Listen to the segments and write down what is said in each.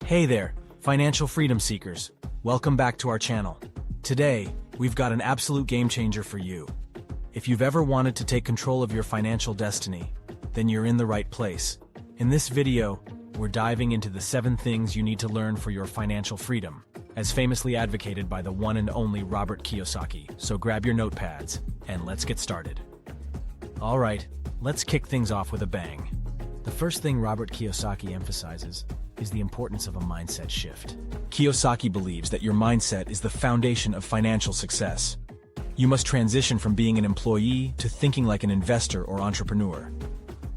Hey there, financial freedom seekers. Welcome back to our channel. Today, we've got an absolute game changer for you. If you've ever wanted to take control of your financial destiny, then you're in the right place. In this video, we're diving into the 7 things you need to learn for your financial freedom, as famously advocated by the one and only Robert Kiyosaki. So grab your notepads, and let's get started. All right, let's kick things off with a bang. The first thing Robert Kiyosaki emphasizes is the importance of a mindset shift. Kiyosaki believes that your mindset is the foundation of financial success. You must transition from being an employee to thinking like an investor or entrepreneur.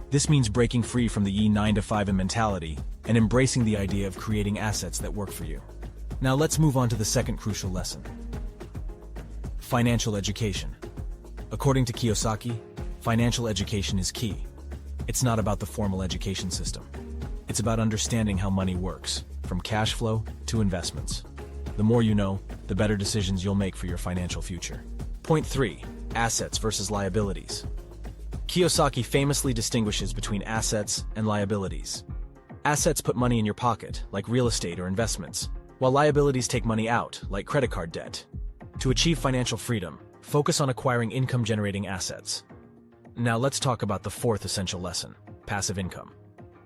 This means breaking free from the 9-to-5 mentality and embracing the idea of creating assets that work for you. Now let's move on to the second crucial lesson. Financial education. According to Kiyosaki, financial education is key. It's not about the formal education system. It's about understanding how money works, from cash flow to investments. The more you know, the better decisions you'll make for your financial future. Point 3. Assets versus liabilities. Kiyosaki famously distinguishes between assets and liabilities. Assets put money in your pocket, like real estate or investments, while liabilities take money out, like credit card debt. To achieve financial freedom, focus on acquiring income-generating assets. Now let's talk about the fourth essential lesson, passive income.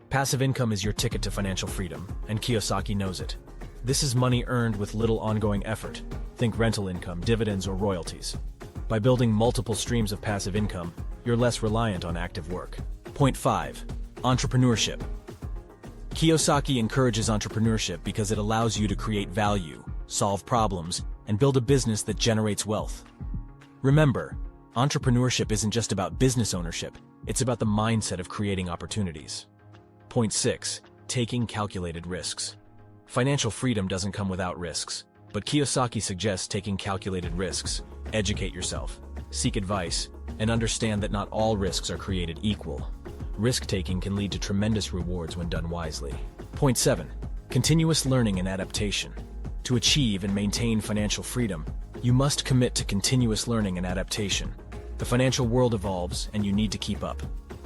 Passive income is your ticket to financial freedom, and Kiyosaki knows it. This is money earned with little ongoing effort. Think rental income, dividends, or royalties. By building multiple streams of passive income, you're less reliant on active work. Point 5. Entrepreneurship. Kiyosaki encourages entrepreneurship because it allows you to create value, solve problems, and build a business that generates wealth. Remember, entrepreneurship isn't just about business ownership, it's about the mindset of creating opportunities. Point 6. Taking calculated risks. Financial freedom doesn't come without risks, but Kiyosaki suggests taking calculated risks. Educate yourself, seek advice, and understand that not all risks are created equal. Risk-taking can lead to tremendous rewards when done wisely. Point 7. Continuous learning and adaptation. To achieve and maintain financial freedom, you must commit to continuous learning and adaptation. The financial world evolves, and you need to keep up.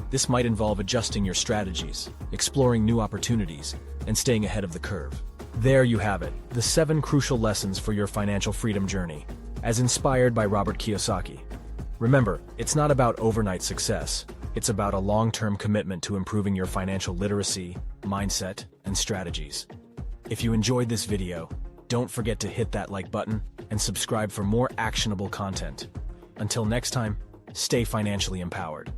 This might involve adjusting your strategies, exploring new opportunities, and staying ahead of the curve. There you have it, the 7 crucial lessons for your financial freedom journey, as inspired by Robert Kiyosaki. Remember, it's not about overnight success. It's about a long-term commitment to improving your financial literacy, mindset, and strategies. If you enjoyed this video, don't forget to hit that like button and subscribe for more actionable content. Until next time, stay financially empowered.